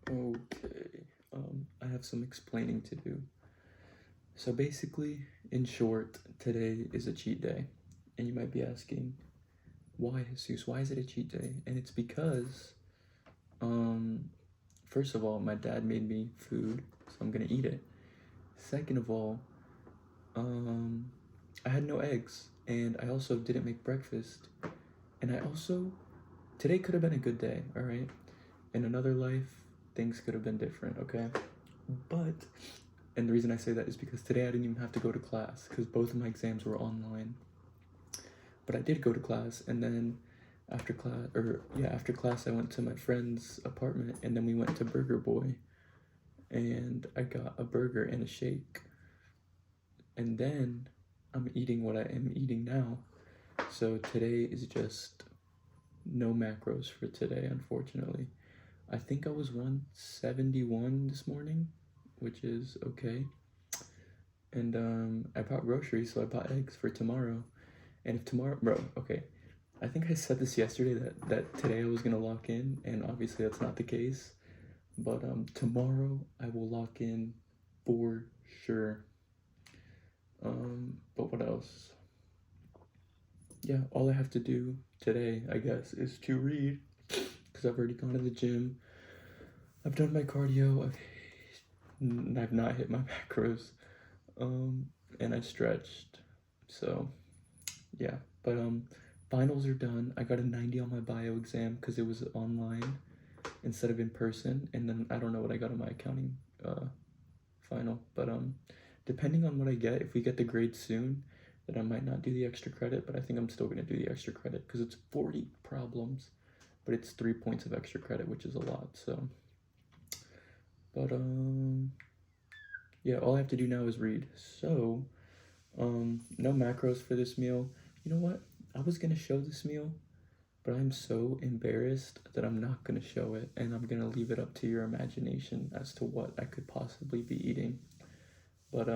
Okay, I have some explaining to do. So basically, in short, today is a cheat day. And you might be asking, why, Jesus? Why is it a cheat day? And it's because, um, first of all, my dad made me food, so I'm gonna eat it. Second of all, um, I had no eggs, and I also didn't make breakfast. And I also, today could have been a good day, alright? In another life, things could have been different, okay? But, and the reason I say that is because today I didn't even have to go to class because both of my exams were online. But I did go to class, and then after class, I went to my friend's apartment, and then we went to Burger Boy, and I got a burger and a shake. And then I'm eating what I am eating now. So today is just no macros for today, unfortunately. I think I was 171 this morning, which is okay. And I bought groceries, so I bought eggs for tomorrow. And if tomorrow, bro, okay, I think I said this yesterday that today I was gonna lock in, and obviously that's not the case. But tomorrow I will lock in for sure. But what else? Yeah, all I have to do today, I guess, is to read, because I've already gone to the gym. I've done my cardio. I've not hit my macros. And I stretched. So yeah, but finals are done. I got a 90 on my bio exam because it was online instead of in person, and then I don't know what I got on my accounting final, but depending on what I get, if we get the grade soon, then I might not do the extra credit, but I think I'm still gonna do the extra credit because it's 40 problems, but it's 3 points of extra credit, which is a lot. So, but yeah, all I have to do now is read. So no macros for this meal. You know what? I was gonna show this meal, but I'm so embarrassed that I'm not gonna show it, and I'm gonna leave it up to your imagination as to what I could possibly be eating. But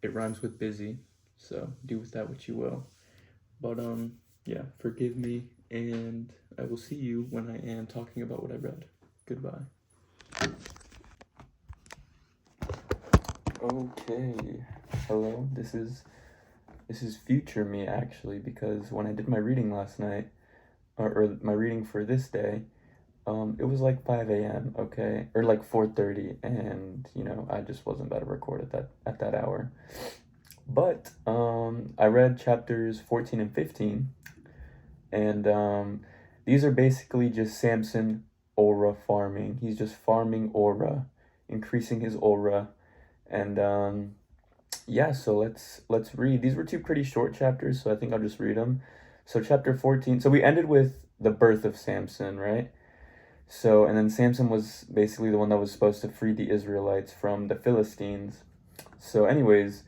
it rhymes with busy, so do with that what you will. But yeah, forgive me, and I will see you when I am talking about what I read. Goodbye. Okay, hello. This is future me actually, because when I did my reading last night, or my reading for this day, it was like 5 a.m. Okay, or like 4:30, and I just wasn't about to record at that hour. But I read chapters 14 and 15, and these are basically just Samson aura farming. He's just farming aura, increasing his aura, and yeah. So let's read. These were two pretty short chapters, so I think I'll just read them. So chapter 14. So we ended with the birth of Samson, right? So, and then Samson was basically the one that was supposed to free the Israelites from the Philistines. So, anyways,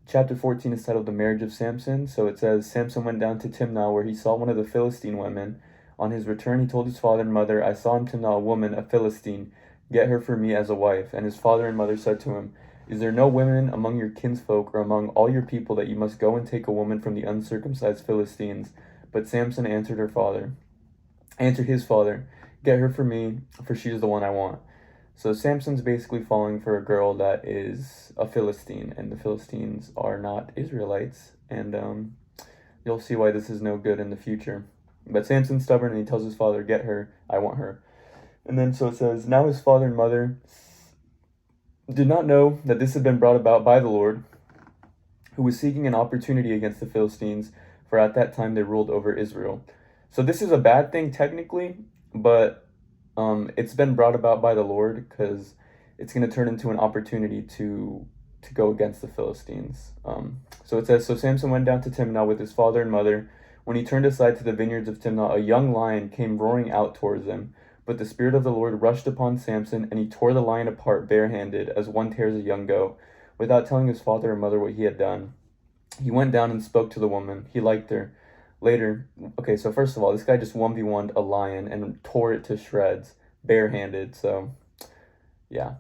chapter 14 is titled The Marriage of Samson. So it says, Samson went down to Timnah, where he saw one of the Philistine women. On his return, he told his father and mother, I saw in Timnah a woman, a Philistine. Get her for me as a wife. And his father and mother said to him, Is there no women among your kinsfolk or among all your people that you must go and take a woman from the uncircumcised Philistines? But Samson answered his father, Get her for me, for she is the one I want. So Samson's basically falling for a girl that is a Philistine, and the Philistines are not Israelites, and you'll see why this is no good in the future. But Samson's stubborn, and he tells his father, Get her, I want her. And then so it says, Now his father and mother did not know that this had been brought about by the Lord, who was seeking an opportunity against the Philistines, for at that time they ruled over Israel. So this is a bad thing technically, but it's been brought about by the Lord because it's going to turn into an opportunity to go against the Philistines. So it says, So Samson went down to Timnah with his father and mother. When he turned aside to the vineyards of Timnah, a young lion came roaring out towards him. But the Spirit of the Lord rushed upon Samson, and he tore the lion apart barehanded, as one tears a young goat, without telling his father or mother what he had done. He went down and spoke to the woman. He liked her. Later, okay, so first of all, this guy just 1v1'd a lion and tore it to shreds, barehanded. So, yeah,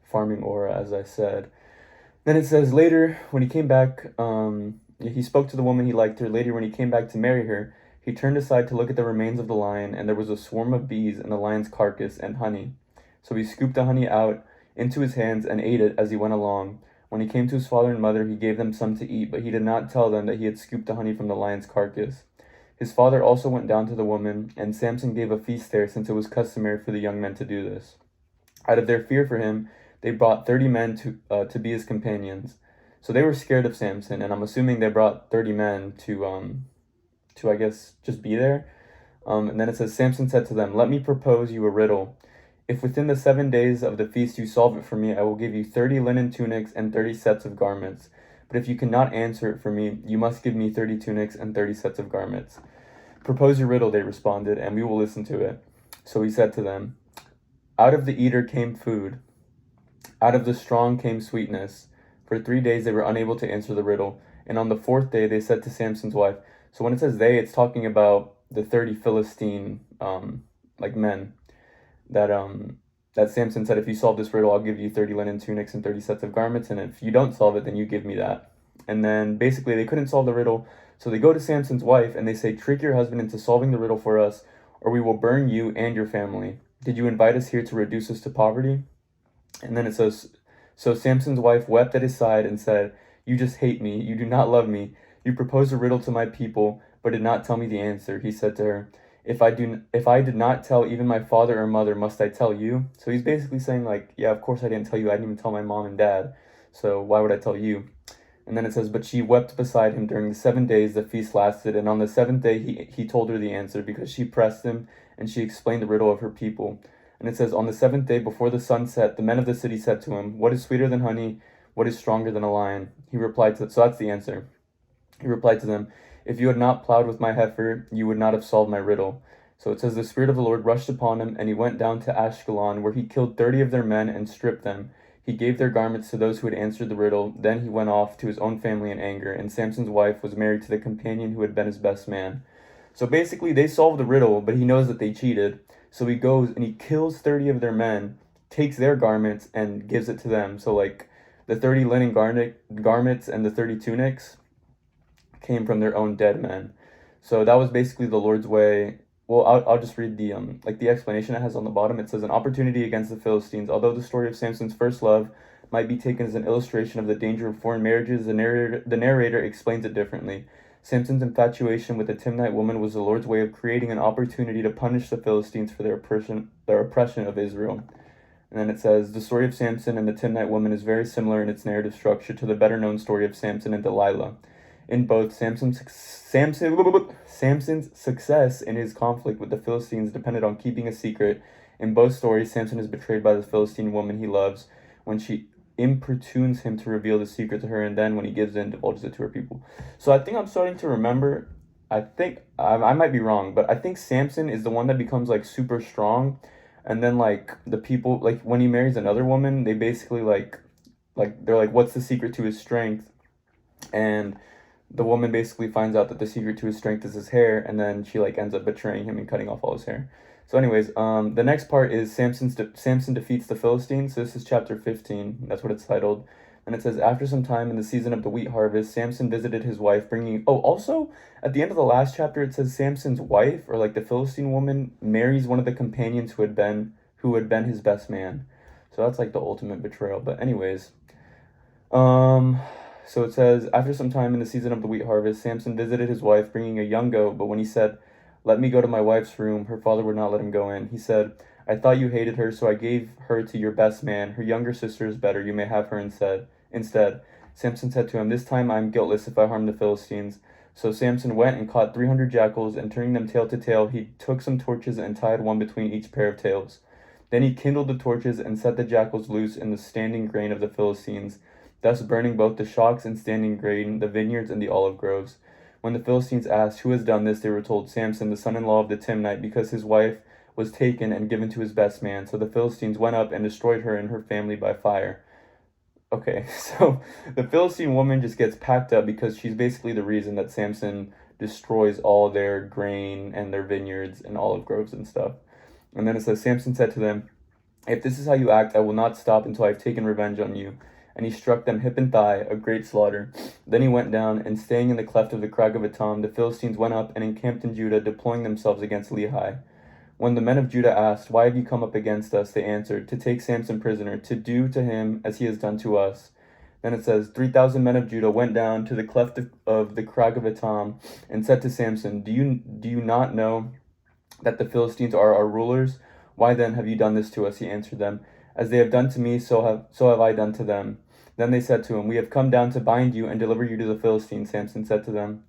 farming aura, as I said. Then it says, later, when he came back, he spoke to the woman, he liked her. Later, when he came back to marry her, He turned aside to look at the remains of the lion, and there was a swarm of bees in the lion's carcass and honey. So he scooped the honey out into his hands and ate it as he went along. When he came to his father and mother, he gave them some to eat, but he did not tell them that he had scooped the honey from the lion's carcass. His father also went down to the woman, and Samson gave a feast there, since it was customary for the young men to do this. Out of their fear for him, they brought 30 men to be his companions. So they were scared of Samson, and I'm assuming they brought 30 men to I guess just be there. And then it says, Samson said to them, "Let me propose you a riddle. If within the 7 days of the feast you solve it for me, I will give you 30 linen tunics and 30 sets of garments. But if you cannot answer it for me, you must give me 30 tunics and 30 sets of garments." "Propose your riddle," they responded, "and we will listen to it." So he said to them, "Out of the eater came food. Out of the strong came sweetness." For 3 days they were unable to answer the riddle. And on the fourth day they said to Samson's wife, so when it says they, it's talking about the 30 Philistine men that Samson said, "If you solve this riddle, I'll give you 30 linen tunics and 30 sets of garments, and if you don't solve it, then you give me that." And then basically they couldn't solve the riddle, so they go to Samson's wife and they say, "Trick your husband into solving the riddle for us, or we will burn you and your family. Did you invite us here to reduce us to poverty?" And then it says, so Samson's wife wept at his side and said, "You just hate me. You do not love me. You proposed a riddle to my people, but did not tell me the answer." He said to her, If I did not tell even my father or mother, must I tell you?" So he's basically saying, like, yeah, of course I didn't tell you. I didn't even tell my mom and dad. So why would I tell you? And then it says, "But she wept beside him during the 7 days the feast lasted, and on the seventh day he told her the answer, because she pressed him, and she explained the riddle of her people." And it says, "On the seventh day before the sun set, the men of the city said to him, 'What is sweeter than honey? What is stronger than a lion?' He replied to, so that's the answer. He replied to them, 'If you had not plowed with my heifer, you would not have solved my riddle.' So it says, the Spirit of the Lord rushed upon him, and he went down to Ashkelon, where he killed 30 of their men and stripped them. He gave their garments to those who had answered the riddle. Then he went off to his own family in anger, and Samson's wife was married to the companion who had been his best man." So basically, they solved the riddle, but he knows that they cheated. So he goes and he kills 30 of their men, takes their garments, and gives it to them. So, like, the 30 linen garments and the 30 tunics came from their own dead men. So that was basically the Lord's way. Well, I'll just read the explanation it has on the bottom. It says, "An opportunity against the Philistines. Although the story of Samson's first love might be taken as an illustration of the danger of foreign marriages, the narrator explains it differently. Samson's infatuation with the Timnite woman was the Lord's way of creating an opportunity to punish the Philistines for their oppression of Israel." And then it says, "The story of Samson and the Timnite woman is very similar in its narrative structure to the better-known story of Samson and Delilah. In both, Samson's success in his conflict with the Philistines depended on keeping a secret. In both stories, Samson is betrayed by the Philistine woman he loves when she importunes him to reveal the secret to her, and then when he gives in, divulges it to her people." So I think I'm starting to remember. I think I might be wrong, but I think Samson is the one that becomes, like, super strong, and then, like, the people, like, when he marries another woman, they basically like they're like, "What's the secret to his strength?" And the woman basically finds out that the secret to his strength is his hair, and then she, like, ends up betraying him and cutting off all his hair. So anyways, the next part is Samson defeats the Philistines. So this is chapter 15. That's what it's titled. And it says, "After some time in the season of the wheat harvest, Samson visited his wife, bringing..." Oh, also, at the end of the last chapter, it says Samson's wife, or, like, the Philistine woman, marries one of the companions who had been his best man. So that's, like, the ultimate betrayal. But anyways, so it says, "After some time in the season of the wheat harvest, Samson visited his wife, bringing a young goat. But when he said, 'Let me go to my wife's room,' her father would not let him go in. He said, 'I thought you hated her, so I gave her to your best man. Her younger sister is better. You may have her instead.' Samson said to him, 'This time I am guiltless if I harm the Philistines.' So Samson went and caught 300 jackals, and turning them tail to tail, he took some torches and tied one between each pair of tails. Then he kindled the torches and set the jackals loose in the standing grain of the Philistines, thus burning both the shocks and standing grain, the vineyards and the olive groves. When the Philistines asked, 'Who has done this?' they were told, 'Samson, the son-in-law of the Timnite, because his wife was taken and given to his best man.' So the Philistines went up and destroyed her and her family by fire." Okay, so the Philistine woman just gets packed up because she's basically the reason that Samson destroys all their grain and their vineyards and olive groves and stuff. And then it says, Samson said to them, "If this is how you act, I will not stop until I have taken revenge on you." and he struck them hip and thigh, a great slaughter. Then he went down, and staying in the cleft of the crag of Etam, the Philistines went up and encamped in Judah, deploying themselves against Lehi. When the men of Judah asked, "Why have you come up against us?" they answered, "To take Samson prisoner, to do to him as he has done to us." Then it says, 3,000 men of Judah went down to the cleft of the crag of Etam and said to Samson, Do you not know that the Philistines are our rulers? Why then have you done this to us?" He answered them, "As they have done to me, so have I done to them." Then they said to him, "We have come down to bind you and deliver you to the Philistines." Samson said to them,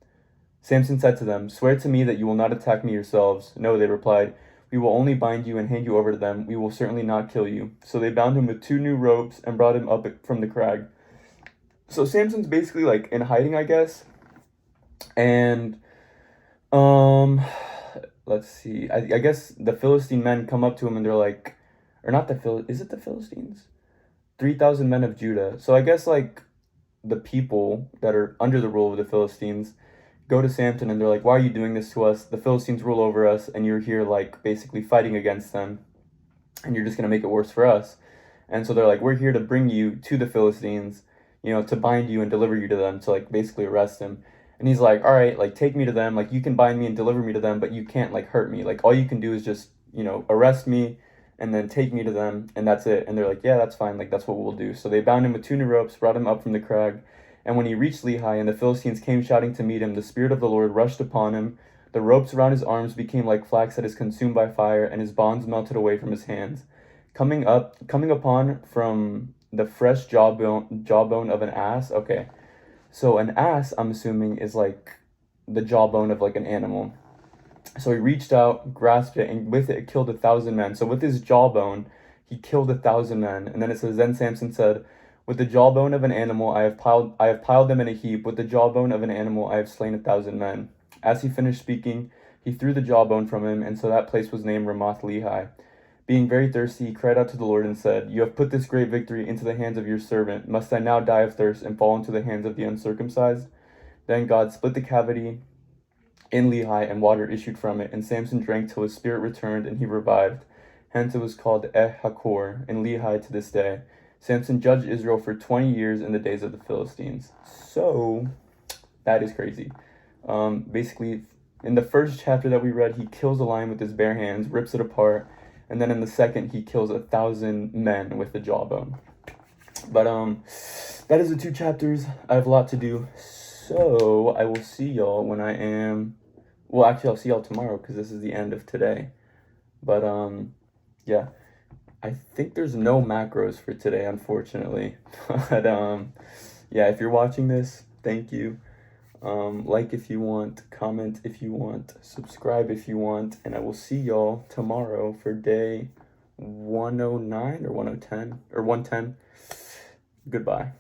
"Swear to me that you will not attack me yourselves." "No," they replied, "we will only bind you and hand you over to them. We will certainly not kill you." So they bound him with 2 new ropes and brought him up from the crag. So Samson's basically like in hiding, I guess. And let's see. I guess the Philistine men come up to him and they're like, or not is it the Philistines? 3,000 men of Judah. So I guess like the people that are under the rule of the Philistines go to Samson and they're like, "Why are you doing this to us? The Philistines rule over us and you're here like basically fighting against them and you're just going to make it worse for us." And so they're like, "We're here to bring you to the Philistines, to bind you and deliver you to them, to like basically arrest him." And he's like, "All right, like take me to them. Like you can bind me and deliver me to them, but you can't like hurt me. Like all you can do is just, arrest me and then take me to them, and that's it." And they're like, "Yeah, that's fine. Like that's what we'll do." So they bound him with 2 new ropes, brought him up from the crag. And when he reached Lehi and the Philistines came shouting to meet him, the Spirit of the Lord rushed upon him. The ropes around his arms became like flax that is consumed by fire, and his bonds melted away from his hands. Coming upon from the fresh jawbone of an ass. Okay, so an ass, I'm assuming, is like the jawbone of like an animal. So he reached out, grasped it, and with it killed 1,000 men. So with his jawbone, he killed 1,000 men. And then it says, then Samson said, "With the jawbone of an animal I have piled them in a heap. With the jawbone of an animal I have slain 1,000 men." As he finished speaking, he threw the jawbone from him, and so that place was named Ramoth Lehi. Being very thirsty, he cried out to the Lord and said, "You have put this great victory into the hands of your servant. Must I now die of thirst and fall into the hands of the uncircumcised?" Then God split the cavity in Lehi, and water issued from it, and Samson drank till his spirit returned, and he revived. Hence it was called Hakor in Lehi to this day. Samson judged Israel for 20 years in the days of the Philistines. So, that is crazy. Basically, in the first chapter that we read, he kills a lion with his bare hands, rips it apart, and then in the second, he kills 1,000 men with the jawbone. But that is the 2 chapters. I have a lot to do, so I will see y'all when I am. Well, actually, I'll see y'all tomorrow because this is the end of today. But yeah, I think there's no macros for today, unfortunately. But yeah, if you're watching this, thank you. Like if you want, comment if you want, subscribe if you want, and I will see y'all tomorrow for day 109 or 110 or 110. Goodbye.